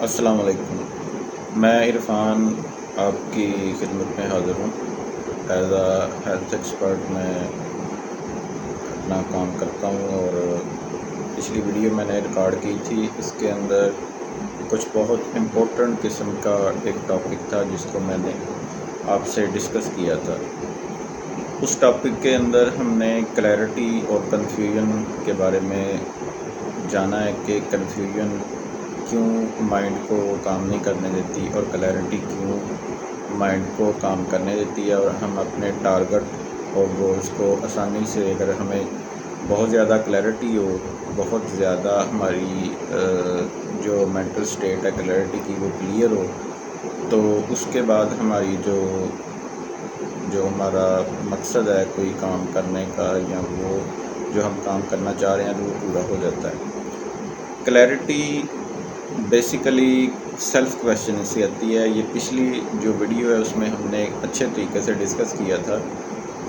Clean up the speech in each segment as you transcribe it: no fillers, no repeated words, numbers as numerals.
السلام علیکم۔ میں عرفان آپ کی خدمت میں حاضر ہوں۔ ایز اے ہیلتھ ایکسپرٹ میں اپنا کام کرتا ہوں، اور پچھلی ویڈیو میں نے ریکارڈ کی تھی، اس کے اندر کچھ بہت امپورٹنٹ قسم کا ایک ٹاپک تھا جس کو میں نے آپ سے ڈسکس کیا تھا۔ اس ٹاپک کے اندر ہم نے کلیئرٹی اور کنفیوژن کے بارے میں جانا ہے کہ کنفیوژن کیوں مائنڈ کو کام نہیں کرنے دیتی اور کلیئرٹی کیوں مائنڈ کو کام کرنے دیتی ہے، اور ہم اپنے ٹارگٹ اور گولز کو آسانی سے، اگر ہمیں بہت زیادہ کلیئرٹی ہو، بہت زیادہ ہماری جو مینٹل سٹیٹ ہے کلیئرٹی کی وہ کلیئر ہو، تو اس کے بعد ہماری جو ہمارا مقصد ہے کوئی کام کرنے کا، یا وہ جو ہم کام کرنا چاہ رہے ہیں وہ پورا ہو جاتا ہے۔ کلیئرٹی بیسیکلی سیلف کویسچن سے آتی ہے۔ یہ پچھلی جو ویڈیو ہے اس میں ہم نے اچھے طریقے سے ڈسکس کیا تھا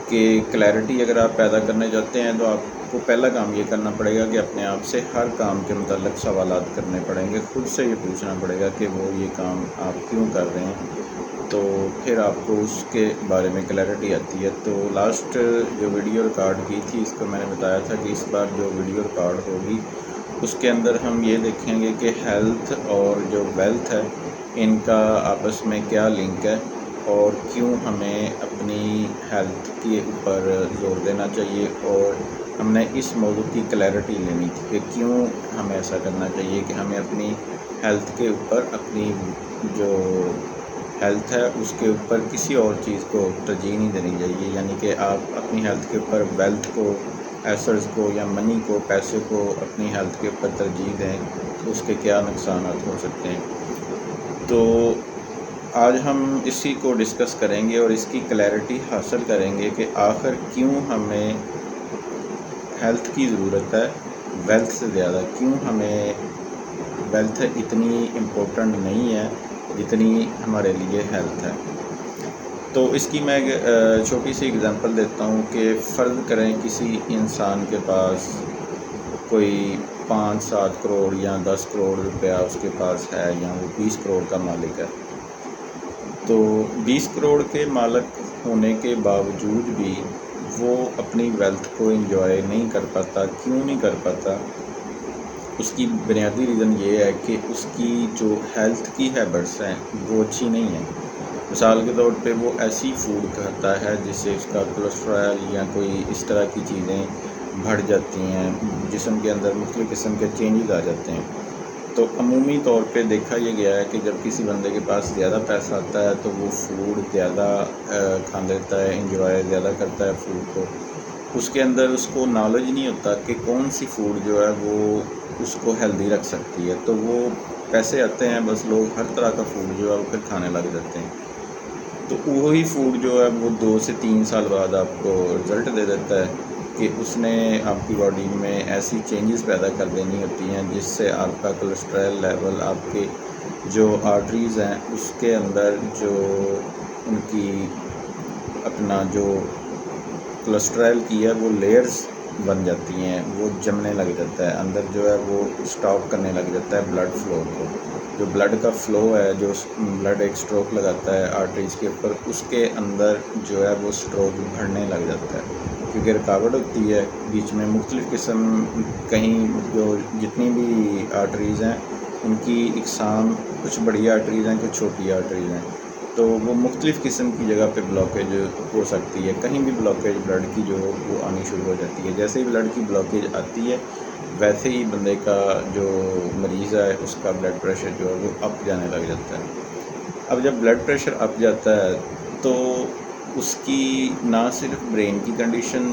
کہ کلیئرٹی اگر آپ پیدا کرنے چاہتے ہیں تو آپ کو پہلا کام یہ کرنا پڑے گا کہ اپنے آپ سے ہر کام کے متعلق سوالات کرنے پڑیں گے، خود سے یہ پوچھنا پڑے گا کہ وہ یہ کام آپ کیوں کر رہے ہیں، تو پھر آپ کو اس کے بارے میں کلیئرٹی آتی ہے۔ تو لاسٹ جو ویڈیو ریکارڈ کی تھی اس کو میں نے بتایا تھا کہ اس بار جو ویڈیو ریکارڈ ہوگی اس کے اندر ہم یہ دیکھیں گے کہ ہیلتھ اور جو ویلتھ ہے ان کا آپس میں کیا لنک ہے، اور کیوں ہمیں اپنی ہیلتھ کے اوپر زور دینا چاہیے، اور ہم نے اس موضوع کی کلیئرٹی لینی تھی کہ کیوں ہمیں ایسا کرنا چاہیے کہ ہمیں اپنی ہیلتھ کے اوپر، اپنی جو ہیلتھ ہے اس کے اوپر کسی اور چیز کو ترجیح نہیں دینی چاہیے، یعنی کہ آپ اپنی ہیلتھ کے اوپر ویلتھ کو، ایسٹس کو یا منی کو، پیسے کو اپنی ہیلتھ کے اوپر ترجیح دیں تو اس کے کیا نقصانات ہو سکتے ہیں۔ تو آج ہم اسی کو ڈسکس کریں گے اور اس کی کلیئرٹی حاصل کریں گے کہ آخر کیوں ہمیں ہیلتھ کی ضرورت ہے ویلتھ سے زیادہ، کیوں ہمیں ویلتھ اتنی امپورٹنٹ نہیں ہے جتنی ہمارے لیے ہیلتھ ہے۔ تو اس کی میں ایک چھوٹی سی اگزامپل دیتا ہوں کہ فرض کریں کسی انسان کے پاس کوئی 5-7 کروڑ یا 10 کروڑ روپیہ اس کے پاس ہے، یا وہ 20 کروڑ کا مالک ہے۔ تو 20 کروڑ کے مالک ہونے کے باوجود بھی وہ اپنی ویلتھ کو انجوائے نہیں کر پاتا۔ کیوں نہیں کر پاتا؟ اس کی بنیادی ریزن یہ ہے کہ اس کی جو ہیلتھ کی ہیبٹس ہیں وہ اچھی نہیں ہیں۔ مثال کے طور پہ وہ ایسی فوڈ کھاتا ہے جس سے اس کا کولیسٹرول یا کوئی اس طرح کی چیزیں بڑھ جاتی ہیں، جسم کے اندر مختلف قسم کے چینجز آ جاتے ہیں۔ تو عمومی طور پہ دیکھا یہ گیا ہے کہ جب کسی بندے کے پاس زیادہ پیسہ آتا ہے تو وہ فوڈ زیادہ کھا لیتا ہے، انجوائے زیادہ کرتا ہے فوڈ کو۔ اس کے اندر اس کو نالج نہیں ہوتا کہ کون سی فوڈ جو ہے وہ اس کو ہیلدی رکھ سکتی ہے، تو وہ پیسے آتے ہیں بس لوگ ہر طرح کا فوڈ جو ہے وہ پھر کھانے لگ جاتے ہیں۔ تو وہی فوڈ جو ہے وہ 2 سے 3 سال بعد آپ کو رزلٹ دے دیتا ہے کہ اس نے آپ کی باڈی میں ایسی چینجز پیدا کر دینی ہوتی ہیں جس سے آپ کا کولیسٹرول لیول، آپ کے جو آرٹریز ہیں اس کے اندر جو ان کی اپنا جو کولیسٹرول کی ہے وہ لیئرز بن جاتی ہیں، وہ جمنے لگ جاتا ہے، اندر جو ہے وہ اسٹاپ کرنے لگ جاتا ہے بلڈ فلو کو۔ جو بلڈ کا فلو ہے، جو بلڈ ایک سٹروک لگاتا ہے آرٹریز کے اوپر، اس کے اندر جو ہے وہ سٹروک بڑھنے لگ جاتا ہے، کیونکہ رکاوٹ ہوتی ہے بیچ میں مختلف قسم، کہیں جو جتنی بھی آرٹریز ہیں ان کی اقسام، کچھ بڑی آرٹریز ہیں، کچھ چھوٹی آرٹریز ہیں، تو وہ مختلف قسم کی جگہ پہ بلاکیج ہو سکتی ہے۔ کہیں بھی بلاکیج بلڈ کی جو وہ آنی شروع ہو جاتی ہے۔ جیسے ہی بلڈ کی بلاکیج آتی ہے ویسے ہی بندے کا جو مریض ہے اس کا بلڈ پریشر جو ہے وہ اپ جانے لگ جاتا ہے۔ اب جب بلڈ پریشر اپ جاتا ہے تو اس کی نہ صرف برین کی کنڈیشن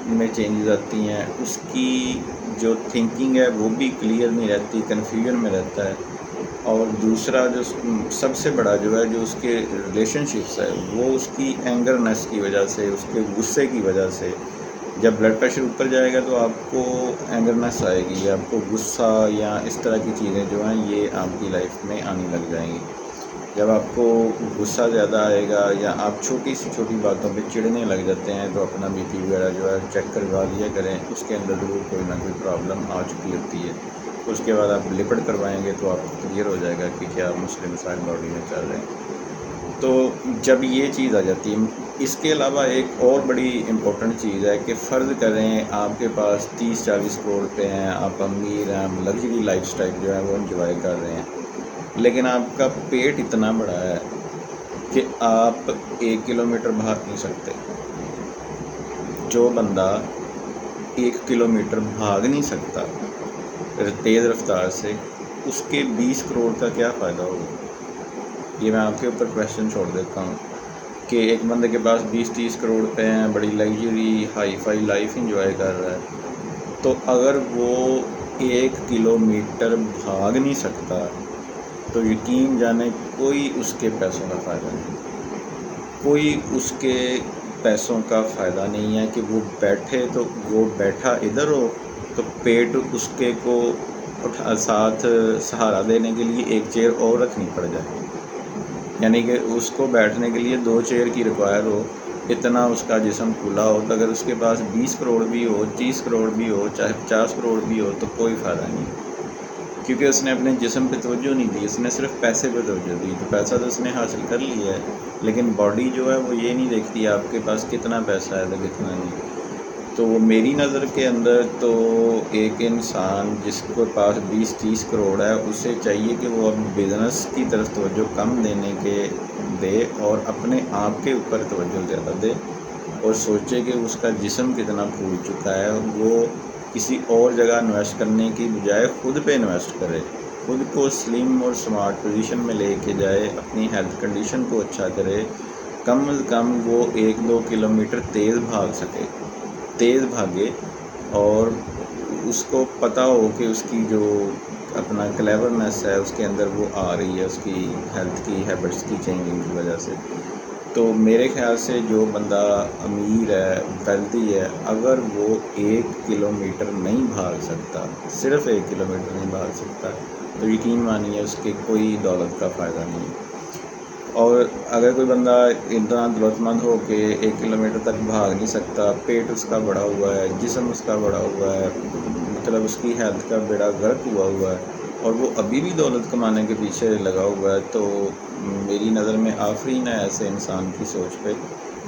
میں چینجز آتی ہیں، اس کی جو تھنکنگ ہے وہ بھی کلیئر نہیں رہتی، کنفیوژن میں رہتا ہے، اور دوسرا جو سب سے بڑا جو ہے جو اس کے ریلیشن شپس ہے وہ اس کی اینگرنیس کی وجہ سے، اس کے غصے کی وجہ سے، جب بلڈ پریشر اوپر جائے گا تو آپ کو اینگرنیس آئے گی، آپ کو غصہ یا اس طرح کی چیزیں جو ہیں یہ آپ کی لائف میں آنے لگ جائیں گی۔ جب آپ کو غصہ زیادہ آئے گا یا آپ چھوٹی سی چھوٹی باتوں پہ چڑھنے لگ جاتے ہیں تو اپنا BP وغیرہ جو ہے چیک کروا لیا کریں، اس کے اندر ضرور کوئی نہ کوئی پرابلم آ چکی ہوتی ہے۔ اس کے بعد آپ لپڈ کروائیں گے تو آپ کو کلیئر ہو جائے گا کہ کیا مسئلے مسائل باڈی میں چل رہے ہیں۔ تو جب یہ چیز آ جاتی ہے، اس کے علاوہ ایک اور بڑی امپورٹنٹ چیز ہے کہ فرض کریں آپ کے پاس 30-40 کروڑ روپے ہیں، آپ امیر ہیں، لگژری لائف سٹائل جو ہے وہ انجوائے کر رہے ہیں، لیکن آپ کا پیٹ اتنا بڑا ہے کہ آپ 1 کلومیٹر بھاگ نہیں سکتے۔ جو بندہ 1 کلومیٹر بھاگ نہیں سکتا تیز رفتار سے، اس کے 20 کروڑ کا کیا فائدہ ہوگا؟ یہ میں آپ کے اوپر کویشچن چھوڑ دیتا ہوں کہ ایک بندے کے پاس 20-30 کروڑ روپے ہیں، بڑی luxury hi fi life enjoy کر رہا ہے، تو اگر وہ 1 کلومیٹر بھاگ نہیں سکتا تو یقین جانے کوئی اس کے پیسوں کا فائدہ نہیں، کوئی اس کے پیسوں کا فائدہ نہیں ہے کہ وہ بیٹھے تو وہ بیٹھا ادھر ہو تو پیٹ اس کے کو ساتھ سہارا دینے کے لیے ایک چیئر اور رکھنی پڑ جائے، یعنی کہ اس کو بیٹھنے کے لیے 2 چیئر کی ریکوائر ہو، اتنا اس کا جسم کھلا ہو۔ تو اگر اس کے پاس 20 کروڑ بھی ہو، 30 کروڑ بھی ہو، چاہے 50 کروڑ بھی ہو، تو کوئی فائدہ نہیں، کیونکہ اس نے اپنے جسم پہ توجہ نہیں دی، اس نے صرف پیسے پہ توجہ دی۔ تو پیسہ تو اس نے حاصل کر لیا ہے، لیکن باڈی جو ہے وہ یہ نہیں دیکھتی آپ کے پاس کتنا پیسہ ہے تو کتنا نہیں۔ تو میری نظر کے اندر تو ایک انسان جس کے پاس 20-30 کروڑ ہے، اسے چاہیے کہ وہ اب بزنس کی طرف توجہ کم دینے کے دے اور اپنے آپ کے اوپر توجہ زیادہ دے، اور سوچے کہ اس کا جسم کتنا پھول چکا ہے، وہ کسی اور جگہ انویسٹ کرنے کی بجائے خود پہ انویسٹ کرے، خود کو سلم اور سمارٹ پوزیشن میں لے کے جائے، اپنی ہیلتھ کنڈیشن کو اچھا کرے، کم از کم وہ 1-2 کلومیٹر تیز بھاگ سکے، تیز بھاگے، اور اس کو پتہ ہو کہ اس کی جو اپنا کلیورنس ہے اس کے اندر وہ آ رہی ہے اس کی ہیلتھ کی ہیبٹس کی چینجنگ کی وجہ سے۔ تو میرے خیال سے جو بندہ امیر ہے، ویلتھی ہے، اگر وہ 1 کلومیٹر نہیں بھاگ سکتا، صرف 1 کلومیٹر نہیں بھاگ سکتا، تو یقین مانیے اس کے کوئی دولت کا فائدہ نہیں۔ اور اگر کوئی بندہ اتنا دولت مند ہو کہ 1 کلومیٹر تک بھاگ نہیں سکتا، پیٹ اس کا بڑا ہوا ہے، جسم اس کا بڑا ہوا ہے، مطلب اس کی ہیلتھ کا بیڑا غرق ہوا ہے، اور وہ ابھی بھی دولت کمانے کے پیچھے لگا ہوا ہے، تو میری نظر میں آفرین ہے ایسے انسان کی سوچ پہ۔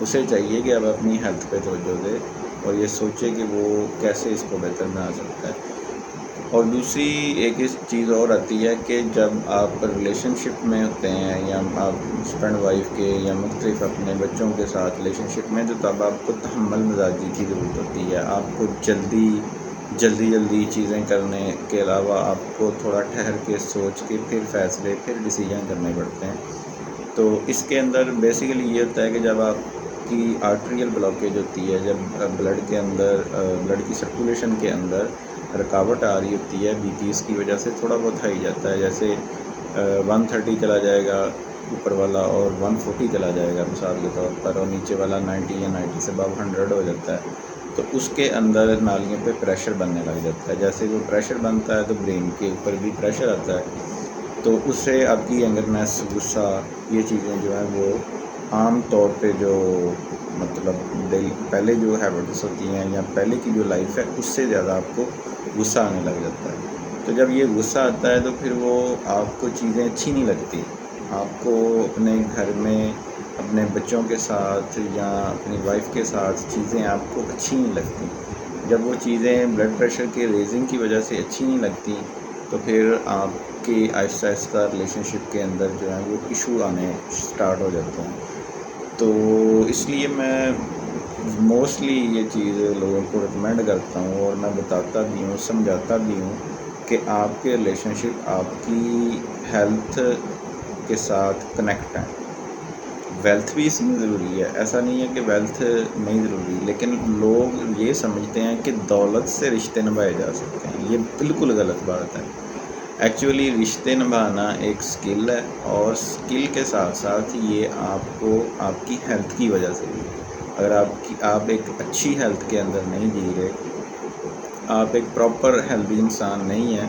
اسے چاہیے کہ اب اپنی ہیلتھ پہ توجہ دے اور یہ سوچے کہ وہ کیسے اس کو بہتر بنا سکتا ہے۔ اور دوسری ایک چیز اور آتی ہے کہ جب آپ ریلیشن شپ میں ہوتے ہیں، یا آپ ہسبینڈ وائف کے یا مختلف اپنے بچوں کے ساتھ ریلیشن شپ میں، تو تب آپ کو تحمل مزاجی کی ضرورت ہوتی ہے، آپ کو جلدی چیزیں کرنے کے علاوہ آپ کو تھوڑا ٹھہر کے سوچ کے پھر فیصلے، پھر ڈیسیجن کرنے پڑتے ہیں۔ تو اس کے اندر بیسیکلی یہ ہوتا ہے کہ جب آپ کی آرٹریل بلاکیج ہوتی ہے، جب بلڈ کے اندر بلڈ کی سرکولیشن کے اندر رکاوٹ آ رہی ہوتی ہے، بی پی اس کی وجہ سے تھوڑا بہت ہائی جاتا ہے، جیسے 130 چلا جائے گا اوپر والا اور 140 چلا جائے گا مثال کے طور پر، اور نیچے والا 90 یا 90 سے ابو 100 ہو جاتا ہے، تو اس کے اندر نالیوں پہ پریشر بننے لگ جاتا ہے۔ جیسے وہ پریشر بنتا ہے تو برین کے اوپر بھی پریشر آتا ہے، تو اس سے آپ کی اینگرنیس، غصہ، یہ چیزیں جو ہیں وہ عام طور پہ جو مطلب پہلے جو ہیبٹس ہوتی ہیں یا پہلے کی جو لائف ہے اس سے زیادہ آپ کو غصہ آنے لگ جاتا ہے۔ تو جب یہ غصہ آتا ہے تو پھر وہ آپ کو چیزیں اچھی نہیں لگتی، آپ کو اپنے گھر میں اپنے بچوں کے ساتھ یا اپنی وائف کے ساتھ چیزیں آپ کو اچھی نہیں لگتی۔ جب وہ چیزیں بلڈ پریشر کے ریزنگ کی وجہ سے اچھی نہیں لگتی تو پھر آپ کی آہستہ آہستہ ریلیشن شپ کے اندر جو ہے وہ ایشو آنے سٹارٹ ہو جاتے ہیں۔ تو اس لیے میں موسٹلی یہ چیز لوگوں کو ریکمینڈ کرتا ہوں، اور میں بتاتا بھی ہوں، سمجھاتا بھی ہوں کہ آپ کے ریلیشن شپ آپ کی ہیلتھ کے ساتھ کنیکٹ ہیں۔ ویلتھ بھی اس میں ضروری ہے، ایسا نہیں ہے کہ ویلتھ نہیں ضروری، لیکن لوگ یہ سمجھتے ہیں کہ دولت سے رشتے نبھائے جا سکتے ہیں، یہ بالکل غلط بات ہے۔ ایکچولی رشتے نبھانا ایک سکل ہے، اور سکل کے ساتھ ساتھ یہ آپ کو آپ کی ہیلتھ کی وجہ سے بھی، اگر آپ ایک اچھی ہیلتھ کے اندر نہیں جی رہے، آپ ایک پراپر ہیلتھی انسان نہیں ہیں،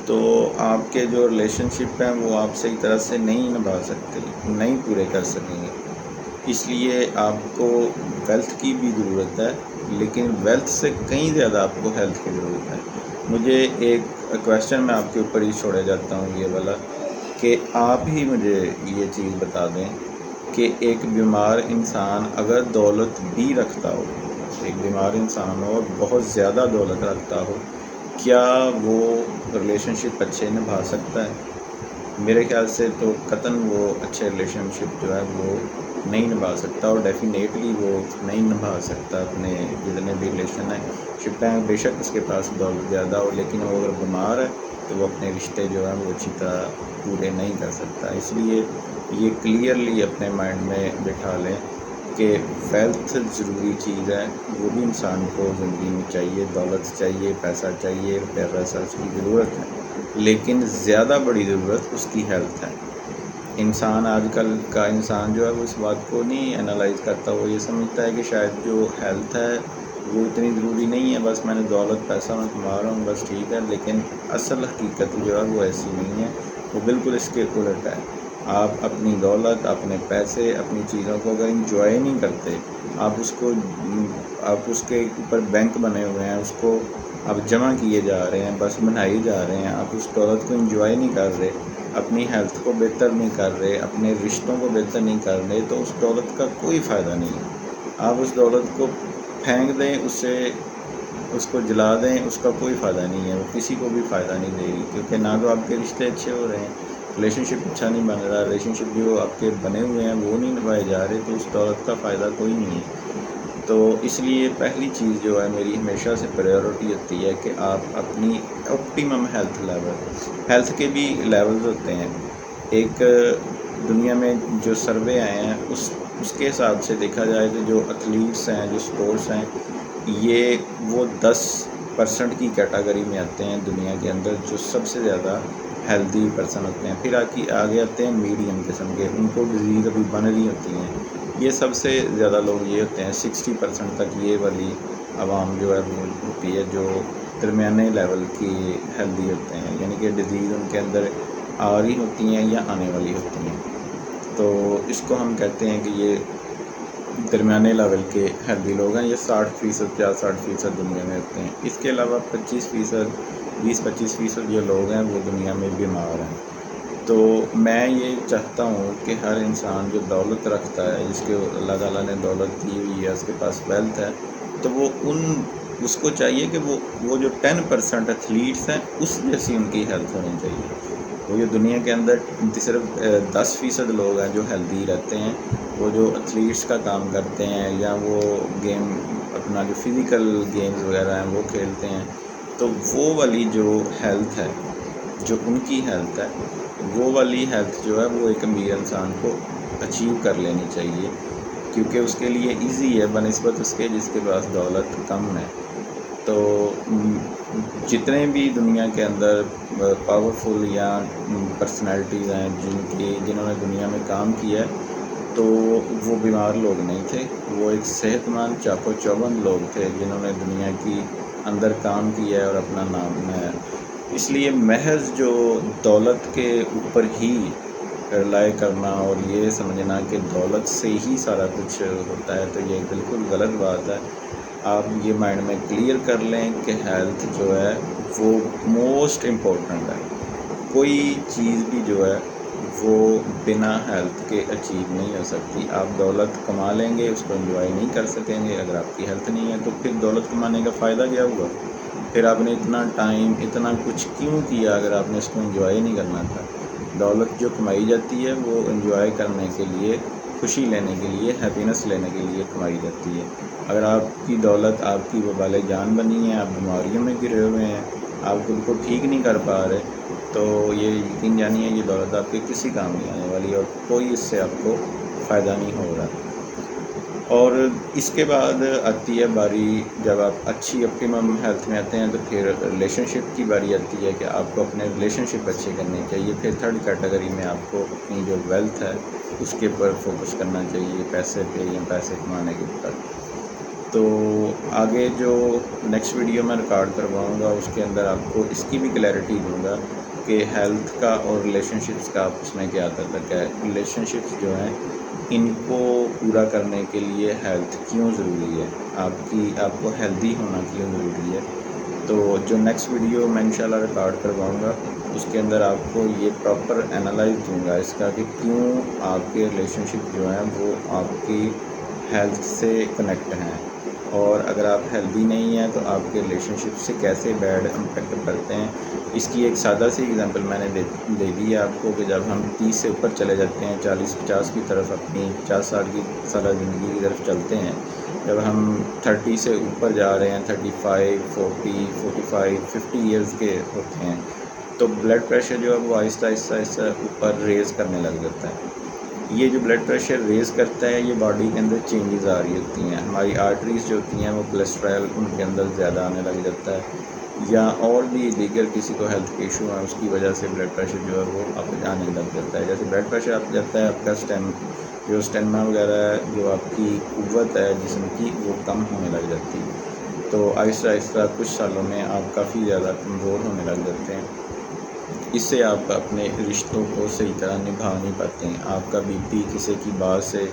تو آپ کے جو ریلیشن شپ ہیں وہ آپ صحیح طرح سے نہیں نبھا سکتے، نہیں پورے کر سکیں گے۔ اس لیے آپ کو ویلتھ کی بھی ضرورت ہے، لیکن ویلتھ سے کہیں زیادہ آپ کو ہیلتھ کی ضرورت ہے۔ مجھے ایک کویشچن میں آپ کے اوپر ہی چھوڑے جاتا ہوں یہ والا، کہ آپ ہی مجھے یہ چیز بتا دیں کہ ایک بیمار انسان اگر دولت بھی رکھتا ہو، ایک بیمار انسان ہو اور بہت زیادہ دولت رکھتا ہو، کیا وہ ریلیشن شپ اچھے نبھا سکتا ہے؟ میرے خیال سے تو قطعاً وہ اچھے ریلیشن شپ جو ہے وہ نہیں نبھا سکتا، اور ڈیفینیٹلی وہ نہیں نبھا سکتا اپنے جتنے بھی ریلیشن ہیں شپ ہیں، بے شک اس کے پاس دولت زیادہ ہو، لیکن وہ اگر بیمار ہے تو وہ اپنے رشتے جو ہیں وہ اچھی طرح پورے نہیں کر سکتا۔ اس لیے یہ کلیئرلی اپنے مائنڈ میں بٹھا لیں کہ ویلتھ ضروری چیز ہے، وہ بھی انسان کو زندگی میں چاہیے، دولت چاہیے، پیسہ چاہیے، روپیہ پیسہ اس کی ضرورت ہے، لیکن زیادہ بڑی ضرورت اس کی ہیلتھ ہے۔ انسان آج کل کا انسان جو ہے وہ اس بات کو نہیں انالائز کرتا، وہ یہ سمجھتا ہے کہ شاید جو ہیلتھ ہے وہ اتنی ضروری نہیں ہے، بس میں نے دولت پیسہ میں کما رہا ہوں بس ٹھیک ہے، لیکن اصل حقیقت جو ہے وہ ایسی نہیں ہے، وہ بالکل اس کے الٹ ہے۔ آپ اپنی دولت، اپنے پیسے، اپنی چیزوں کو اگر انجوائے نہیں کرتے، آپ اس کے اوپر بینک بنے ہوئے ہیں، اس کو آپ جمع کیے جا رہے ہیں، بس بنائی جا رہے ہیں، آپ اس دولت کو انجوائے نہیں کر رہے، اپنی ہیلتھ کو بہتر نہیں کر رہے، اپنے رشتوں کو بہتر نہیں کر رہے، تو اس دولت کا کوئی فائدہ نہیں ہے۔ آپ اس دولت کو پھینک دیں، اس کو جلا دیں، اس کا کوئی فائدہ نہیں ہے، وہ کسی کو بھی فائدہ نہیں دے گی، کیونکہ نہ تو آپ کے رشتے اچھے ہو رہے ہیں، ریلیشن شپ اچھا نہیں بن رہا، ریلیشن شپ جو آپ کے بنے ہوئے ہیں وہ نہیں نبھائے جا رہے، تو اس دولت کا فائدہ کوئی نہیں ہے۔ تو اس لیے پہلی چیز جو ہے میری ہمیشہ سے پریورٹی ہوتی ہے کہ آپ اپنی آپٹیمم ہیلتھ کے بھی لیولز ہوتے ہیں۔ ایک دنیا میں جو سروے آئے ہیں اس کے حساب سے دیکھا جائے تو جو ایتھلیٹس ہیں، جو سپورٹس ہیں، یہ وہ 10% کی کیٹاگری میں آتے ہیں دنیا کے اندر جو سب سے زیادہ ہیلدی پرسن ہوتے ہیں۔ پھر آگے آتے ہیں میڈیم قسم کے، ان کو ڈیزیز ابھی بن رہی ہوتی ہیں۔ یہ سب سے زیادہ لوگ یہ ہوتے ہیں، 60% تک یہ والی عوام جو ہے وہ ہوتی ہے جو درمیانے لیول کی ہیلدی ہوتے ہیں، یعنی کہ ڈیزیز ان کے اندر آ رہی ہوتی ہیں یا آنے والی ہوتی ہیں۔ تو اس کو ہم کہتے ہیں کہ یہ درمیانے لیول کے ہیلدی لوگ ہیں، یہ 60%، 50-60% دنیا میں ہوتے ہیں۔ اس کے علاوہ 20-25% جو لوگ ہیں وہ دنیا میں بیمار ہیں۔ تو میں یہ چاہتا ہوں کہ ہر انسان جو دولت رکھتا ہے، جس کے اللہ تعالیٰ نے دولت دی ہوئی ہے، اس کے پاس ویلتھ ہے، تو وہ اس کو چاہیے کہ وہ جو 10% ایتھلیٹس ہیں اس جیسی ان کی ہیلتھ ہونی چاہیے۔ وہ جو دنیا کے اندر صرف 10% لوگ ہیں جو ہیلدی رہتے ہیں، وہ جو ایتھلیٹس کا کام کرتے ہیں یا وہ گیم اپنا جو فزیکل گیمز وغیرہ ہیں وہ کھیلتے ہیں، تو وہ والی جو ہیلتھ ہے، جو ان کی ہیلتھ ہے، وہ والی ہیلتھ جو ہے وہ ایک امیر انسان کو اچیو کر لینی چاہیے، کیونکہ اس کے لیے ایزی ہے بنسبت اس کے جس کے پاس دولت کم ہے۔ تو جتنے بھی دنیا کے اندر پاورفل یا پرسنالٹیز ہیں جنہوں نے دنیا میں کام کیا ہے، تو وہ بیمار لوگ نہیں تھے، وہ ایک صحت مند چاق و چوبند لوگ تھے جنہوں نے دنیا کی اندر کام کیا ہے اور اپنا نام بنایا۔ اس لیے محض جو دولت کے اوپر ہی رلائی کرنا اور یہ سمجھنا کہ دولت سے ہی سارا کچھ ہوتا ہے، تو یہ بالکل غلط بات ہے۔ آپ یہ مائنڈ میں کلیئر کر لیں کہ ہیلتھ جو ہے وہ موسٹ امپورٹنٹ ہے۔ کوئی چیز بھی جو ہے وہ بنا ہیلتھ کے اچیو نہیں ہو سکتی۔ آپ دولت کما لیں گے، اس کو انجوائے نہیں کر سکیں گے، اگر آپ کی ہیلتھ نہیں ہے تو پھر دولت کمانے کا فائدہ کیا ہوا؟ پھر آپ نے اتنا ٹائم، اتنا کچھ کیوں کیا اگر آپ نے اس کو انجوائے نہیں کرنا تھا؟ دولت جو کمائی جاتی ہے وہ انجوائے کرنے کے لیے، خوشی لینے کے لیے، ہیپینس لینے کے لیے کمائی جاتی ہے۔ اگر آپ کی دولت آپ کی وبال جان بنی ہے، آپ بیماریوں میں گرے ہوئے ہیں، آپ خود کو ٹھیک نہیں کر پا رہے، تو یہ یقین جانیے یہ دولت آپ کے کسی کام نہیں آنے والی، اور کوئی اس سے آپ کو فائدہ نہیں ہو رہا۔ اور اس کے بعد آتی ہے باری، جب آپ اچھی آپٹیمم ہیلتھ میں آتے ہیں تو پھر ریلیشن شپ کی باری آتی ہے کہ آپ کو اپنے ریلیشن شپ اچھے کرنے چاہیے۔ پھر تھرڈ کیٹیگری میں آپ کو اپنی جو ویلتھ ہے اس کے اوپر فوکس کرنا چاہیے، پیسے پہ یا پیسے کمانے کے اوپر۔ تو آگے جو نیکسٹ ویڈیو میں ریکارڈ کرواؤں گا اس کے اندر آپ کو اس کی بھی کلیئرٹی دوں گا کہ ہیلتھ کا اور ریلیشن شپس کا آپس میں کیا تعلق ہے، ریلیشن شپس جو ہیں ان کو پورا کرنے کے لیے ہیلتھ کیوں ضروری ہے، آپ کو ہیلدی ہونا کیوں ضروری ہے، تو جو نیکسٹ ویڈیو میں انشاءاللہ ریکارڈ کرواؤں گا اس کے اندر آپ کو یہ پراپر انالائز دوں گا اس کا کہ کیوں آپ کے ریلیشن شپ جو ہیں وہ آپ کی ہیلتھ سے کنیکٹ ہیں، اور اگر آپ ہیلدی نہیں ہیں تو آپ کے ریلیشن شپ سے کیسے بیڈ امپیکٹ پڑتے ہیں۔ اس کی ایک سادہ سی اگزامپل میں نے دے دی ہے آپ کو کہ جب ہم 30 سے اوپر چلے جاتے ہیں، 40-50 کی طرف، اپنی 50 سال کی سالہ زندگی کی طرف چلتے ہیں، جب ہم 30 سے اوپر جا رہے ہیں، 35، 40، 45، 50 ایئرز کے ہوتے ہیں، تو بلڈ پریشر جو ہے وہ آہستہ آہستہ اوپر ریز کرنے لگ جاتا ہے۔ یہ جو بلڈ پریشر ریز کرتا ہے، یہ باڈی کے اندر چینجز آ رہی ہوتی ہیں، ہماری آرٹریز جو ہوتی ہیں وہ کولیسٹرول ان کے اندر زیادہ آنے لگ جاتا ہے، یا اور بھی دیگر کسی کو ہیلتھ کے ایشو ہیں اس کی وجہ سے بلڈ پریشر جو ہے وہ اب آنے لگ جاتا ہے۔ جیسے بلڈ پریشر آپ جاتا ہے، آپ کا اسٹیمنا وغیرہ ہے، جو آپ کی قوت ہے جسم کی، وہ کم ہونے لگ جاتی ہے، تو آہستہ آہستہ کچھ سالوں میں آپ کافی زیادہ کمزور ہونے لگ جاتے ہیں۔ اس سے آپ اپنے رشتوں کو صحیح طرح نبھا نہیں پاتے ہیں، آپ کا بی پی کسی کی بات سے،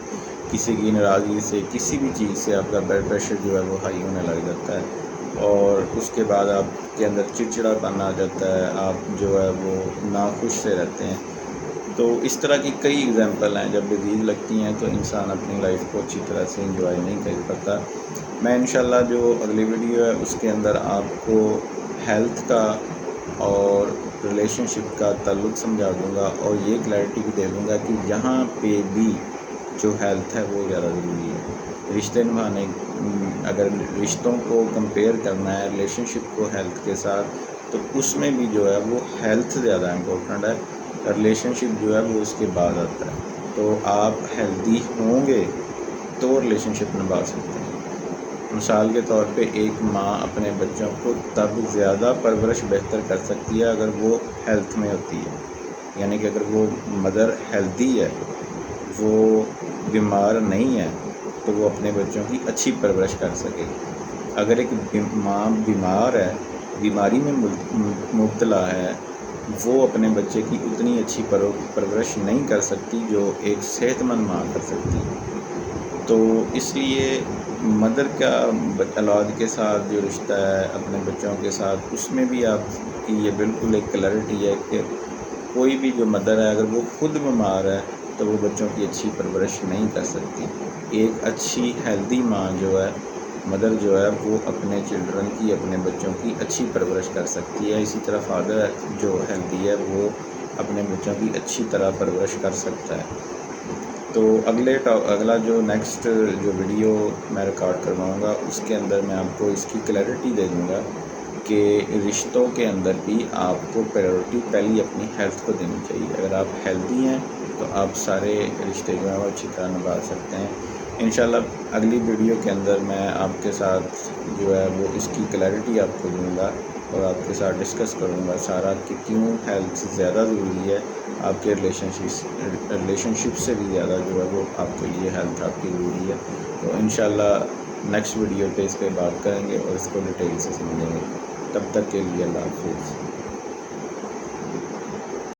کسی کی ناراضگی سے، کسی بھی چیز سے آپ کا بلڈ پریشر جو ہے وہ ہائی ہونے لگ جاتا ہے، اور اس کے بعد آپ کے اندر چڑچڑا پن آ جاتا ہے، آپ جو ہے وہ ناخوش سے رہتے ہیں۔ تو اس طرح کی کئی اگزامپل ہیں، جب ڈیزیز لگتی ہیں تو انسان اپنی لائف کو اچھی طرح سے انجوائے نہیں کر پاتا۔ میں انشاءاللہ جو اگلی ویڈیو ہے اس کے اندر آپ کو ہیلتھ کا اور ریلیشن شپ کا تعلق سمجھا دوں گا، اور یہ کلیئرٹی بھی دے دوں گا کہ یہاں پہ بھی جو ہیلتھ ہے وہ زیادہ ضروری ہے۔ رشتے نبھانے، اگر رشتوں کو کمپیئر کرنا ہے ریلیشن شپ کو ہیلتھ کے ساتھ، تو اس میں بھی جو ہے وہ ہیلتھ زیادہ امپورٹنٹ ہے، ریلیشن شپ جو ہے وہ اس کے بعد آتا ہے۔ تو آپ ہیلدی ہوں گے تو ریلیشن شپ نبھا سکتے ہیں۔ مثال کے طور پہ ایک ماں اپنے بچوں کو تب زیادہ پرورش بہتر کر سکتی ہے اگر وہ ہیلتھ میں ہوتی ہے، یعنی کہ اگر وہ مدر ہیلدی ہے، وہ بیمار نہیں ہے، تو وہ اپنے بچوں کی اچھی پرورش کر سکے گی۔ اگر ایک ماں بیمار ہے، بیماری میں مبتلا ہے، وہ اپنے بچے کی اتنی اچھی پرورش نہیں کر سکتی جو ایک صحت مند ماں کر سکتی ہے۔ تو اس لیے مدر کا اولاد کے ساتھ جو رشتہ ہے اپنے بچوں کے ساتھ، اس میں بھی آپ کی یہ بالکل ایک کلیئرٹی ہے کہ کوئی بھی جو مدر ہے اگر وہ خود بیمار ہے تو وہ بچوں کی اچھی پرورش نہیں کر سکتی۔ ایک اچھی ہیلدی ماں جو ہے، مدر جو ہے، وہ اپنے چلڈرن کی، اپنے بچوں کی اچھی پرورش کر سکتی ہے۔ اسی طرح فادر جو ہیلدی ہے وہ اپنے بچوں کی اچھی طرح پرورش کر سکتا ہے۔ تو اگلا جو نیکسٹ جو ویڈیو میں ریکارڈ کرواؤں گا اس کے اندر میں آپ کو اس کی کلیئرٹی دے دوں گا کہ رشتوں کے اندر بھی آپ کو پریورٹی پہلی اپنی ہیلتھ کو دینی چاہیے۔ اگر آپ ہیلدی ہیں تو آپ سارے رشتے جو ہیں وہ اچھی طرح نبھا سکتے ہیں۔ انشاءاللہ اگلی ویڈیو کے اندر میں آپ کے ساتھ جو ہے وہ اس کی کلیئرٹی آپ کو دوں گا، اور آپ کے ساتھ ڈسکس کروں گا سارا کہ کیوں ہیلتھ زیادہ ضروری ہے آپ کے ریلیشن شپ سے بھی زیادہ جو ہے وہ آپ کے لیے ہیلتھ آپ کی ضروری ہے۔ تو انشاءاللہ نیکسٹ ویڈیو پہ اس پہ بات کریں گے اور اس کو ڈیٹیل سے سمجھیں گے۔ تب تک کے لیے اللہ حافظ۔